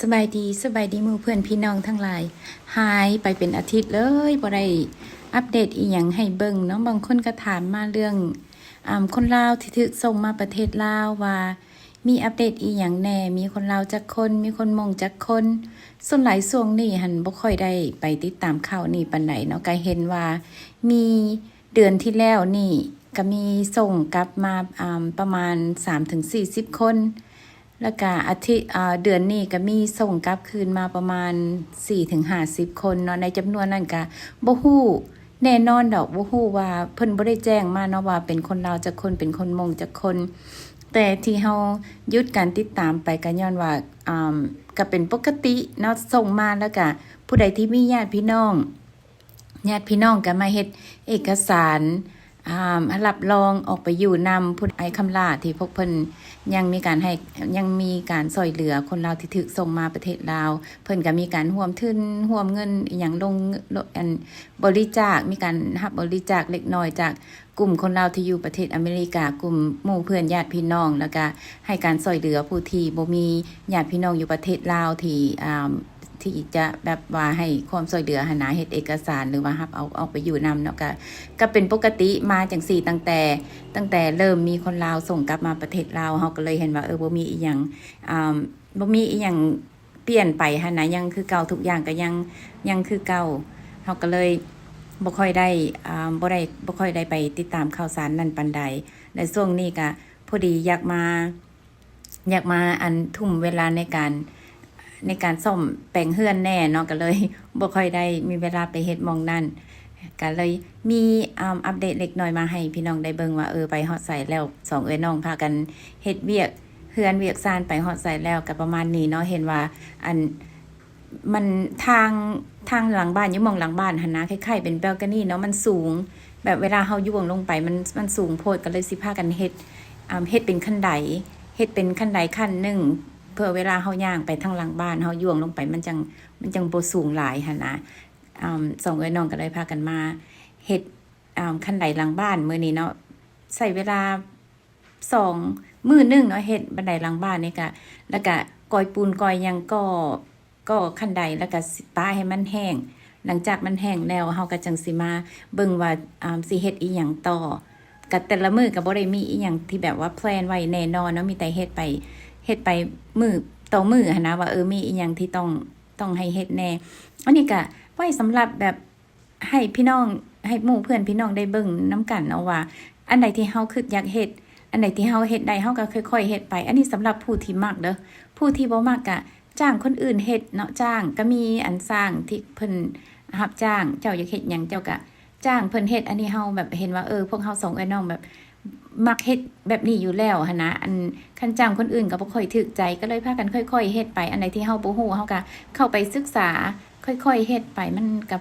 สบายดีหมู่เพื่อนพี่น้องทั้งหลายหายไปเป็นอาทิตย์เลยบ่ได้อัปเดตอีหยังให้เบิ่งเนาะบางคนก็ถามมาเรื่องคนลาวที่ถูกส่งมาประเทศลาวว่ามีอัปเดตอีหยังแน่มีคนลาวจักคนมีคนมงจักคนส่วนหลายช่วงนี้หันบ่ค่อยได้ไปติดตามข่าวนี้ปานใดเนาะก็เห็นว่ามีเดือนที่แล้วนี่ก็มีส่งกลับมาประมาณ 30-40 คนแล้วก็อาทิตย์เดือนนี้ก็มีส่งกลับคืนมาประมาณ 4-50 คนเนาะในจำนวนนั้นก็บ่ฮู้แน่นอนดอกบ่ฮู้ว่าเพิ่นบ่ได้แจ้งมาเนาะว่าเป็นคนลาวจักคนเป็นคนมงจักคนแต่ที่เฮาหยุดการติดตามไปก็ย้อนว่าก็เป็นปกติเนาะส่งมาแล้วก็ผู้ใดที่มีญาติพี่น้องก็มาเฮ็ดเอกสารรับรองออกไปอยู่นำผู้ไอ้คำลาที่พวกเพิ่นยังมีการช่วยเหลือคนลาวที่ถูกส่งมาประเทศลาวเพิ่นก็มีการร่วมทุนร่วมเงินอีหยังลงอันบริจาคมีการรับบริจาคเล็กน้อยจากกลุ่มคนลาวที่อยู่ประเทศอเมริกากลุ่มหมู่เพื่อนญาติพี่น้องแล้วก็ให้การช่วยเหลือผู้ที่บ่มีญาติพี่น้องอยู่ประเทศลาวที่จะแบบว่าให้ความช่วยเหลือหาเฮ็ดเอกสารหรือว่ารับเอาไปอยู่นำเนาะก็เป็นปกติมาจังซี่ตั้งแต่เริ่มมีคนลาวส่งกลับมาประเทศลาวเฮาก็เลยเห็นว่าบ่มีอีหยังบ่มีอีหยังเปลี่ยนไปหั่นน่ะยังคือเก่าทุกอย่างก็ยังคือเก่าเฮาก็เลยบ่ค่อยได้ไปติดตามข่าวสารนั้นปานใดและช่วงนี้ก็พอดีอยากมาทุ่มเวลาในการซ่อมแปลงเฮือนแน่เนาะก็เลยบ่ค่อยได้มีเวลาไปเฮ็ดหม้องนั้นก็เลยมีอัปเดตเล็กน้อยมาให้พี่น้องได้เบิ่งว่าไปฮอดไสแล้ว2เอ้ยน้องพากันเฮ็ดเวียกเฮือนเวียกซ่านไปฮอดไสแล้วก็ประมาณนี้เนาะเห็นว่ามันทางหลังบ้านอยู่หม้องหลังบ้านหั่นนะคล้ายๆเป็นบัลคอนี่เนาะมันสูงแบบเวลาเฮาย่วงลงไปมันสูงโพดก็เลยสิพากันเฮ็ดเป็นขั้นใดขั้นหนึ่งเพื่อเวลาเฮาย่างไปทางหลังบ้านเฮาย่วงลงไปมันจังบ่สูงหลายหั่นนะสองเอ้ยน้องก็เลยพากันมาเฮ็ดขั้นใดหลังบ้านมื้อนี้เนาะใช้เวลา2มื้อนึงเนาะเฮ็ดบันไดหลังบ้านนี่ก็แล้วก็กอยปูนกอยหยังก็ขั้นใดแล้วก็ป้าให้มันแห้งหลังจากมันแห้งแล้วเฮาก็จังสิมาเบิ่งว่าสิเฮ็ดอีหยังต่อก็แต่ละมื้อก็บ่ได้มีอีหยังที่แบบว่าแพลนไว้แน่นอนเนาะมีแต่เฮ็ดไปมื้อต่อมื้อหั่นนะว่ามีอีหยังที่ต้องให้เฮ็ดแน่อันนี้ก็ไว้สำหรับแบบให้พี่น้องให้หมู่เพื่อนพี่น้องได้เบิ่งนํกันเนาะว่าอันใดที่เฮาคิดอยากเฮ็ดอันใดที่เฮาเฮ็ดได้เฮาก็ค่อยๆเฮ็ดไปอันนี้สำหรับผู้ที่มักเด้อผู้ที่บ่มักก็จ้างคนอื่นเฮ็ดเนาะจ้างก็มีอันสร้างที่เพิ่นรับจ้างเจ้าอยากเฮ็ดหยังเจ้าก็จ้างเพิ่นเฮ็ดอันนี้เฮาแบบเห็นว่าพวกเฮา2เอ้ยน้องแบบมักเฮ็ดแบบนี้อยู่แล้วหั่นนะคันจ้างคนอื่นก็บ่ค่อยถูกใจก็เลยพากันค่อยๆเฮ็ดไปอันใดที่เฮาบ่ฮู้เฮาก็เข้าไปศึกษาค่อยๆเฮ็ดไปมันกั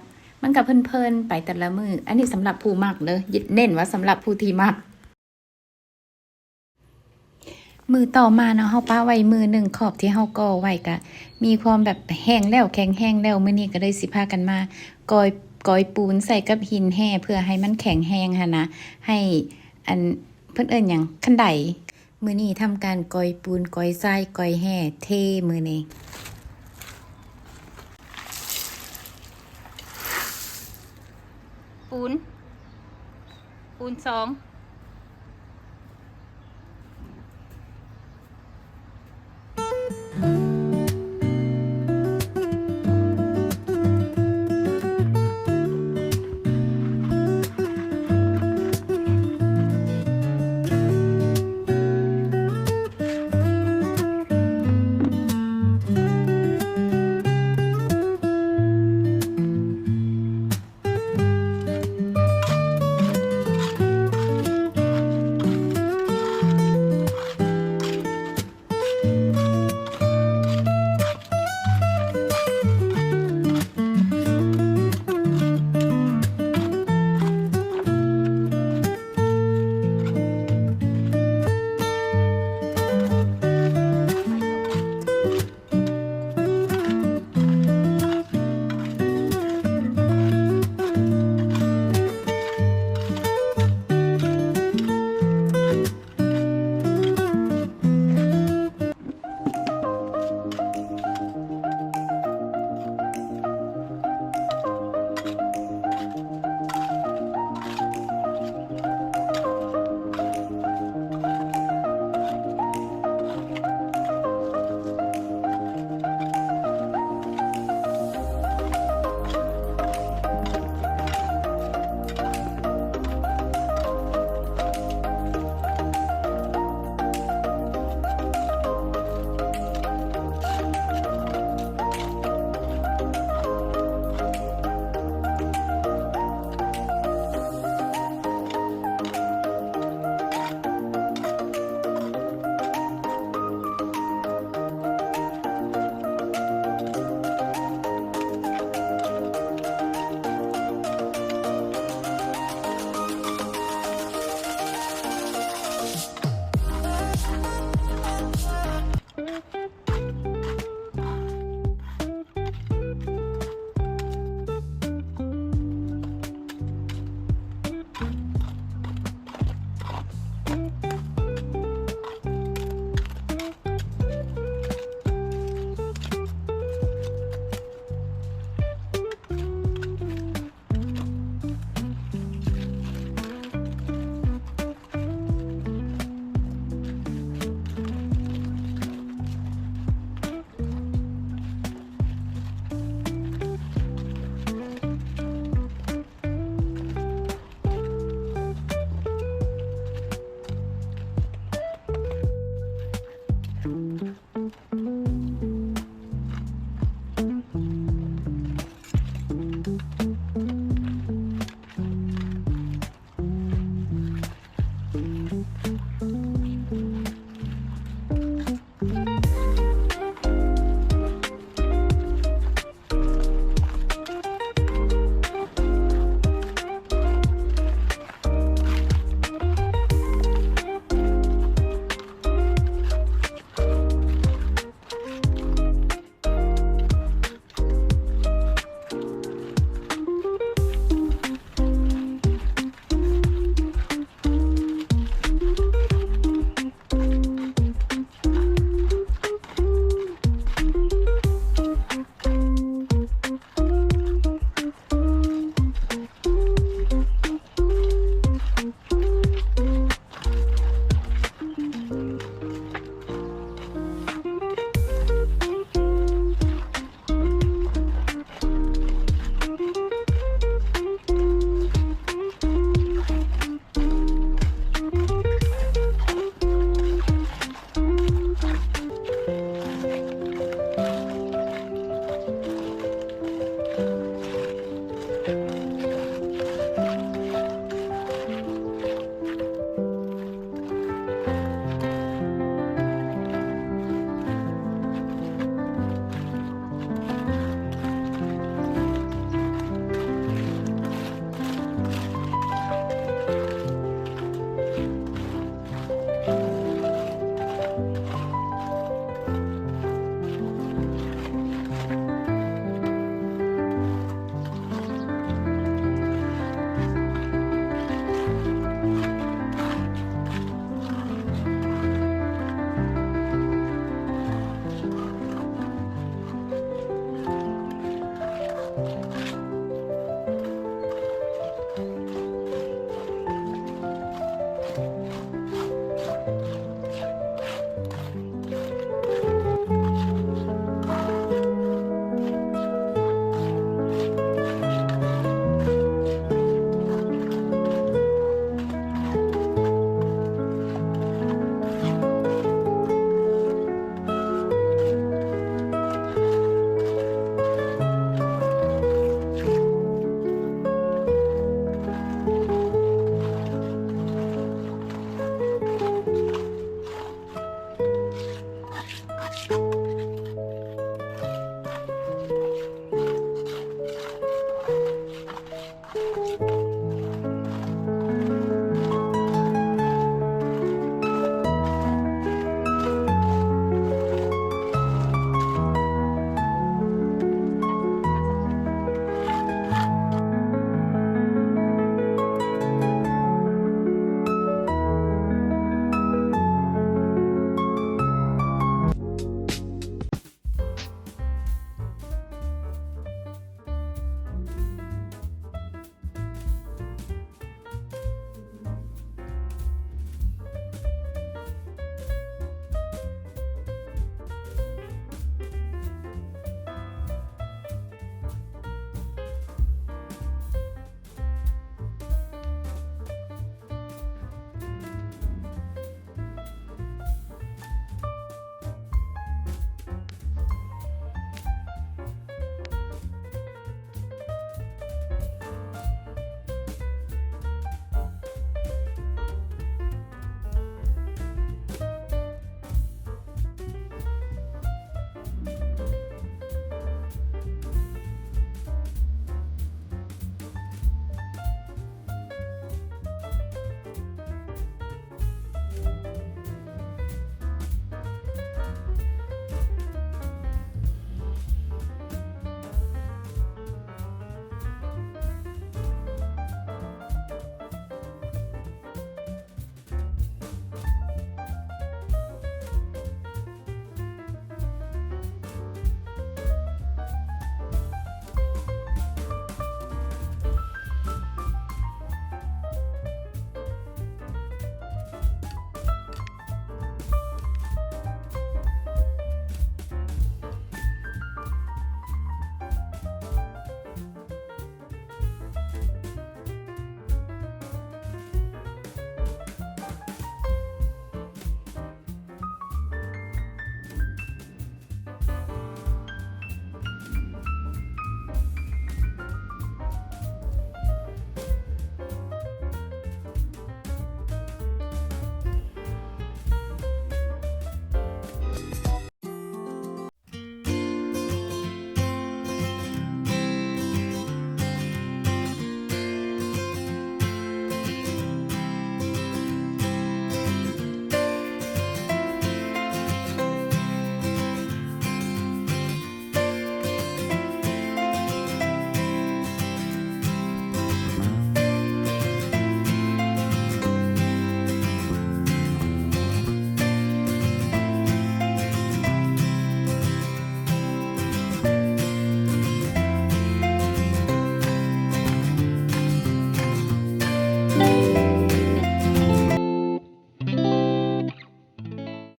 บเพลินๆไปแต่ละมื้ออันนี้สำหรับผู้มักเด้อเน้นว่าสำหรับผู้ที่มักมือต่อมาเนาะเฮาป้าไว้มือหนึ่งขอบที่เฮาก่อไว้ก็มีความแบบแห้งแล้วแข็งแห้งแล้วมื้อนี้ก็เลยสิพากันมากอยปูนใส่กับหินแห่เพื่อให้มันแข็งแห้งหั่นนะให้เพิ่นเอิ้นหยังคันไดมื้อนี้ทำการกอยปูนกอยทรายกอยแห่เทมื้อนี้ปูน2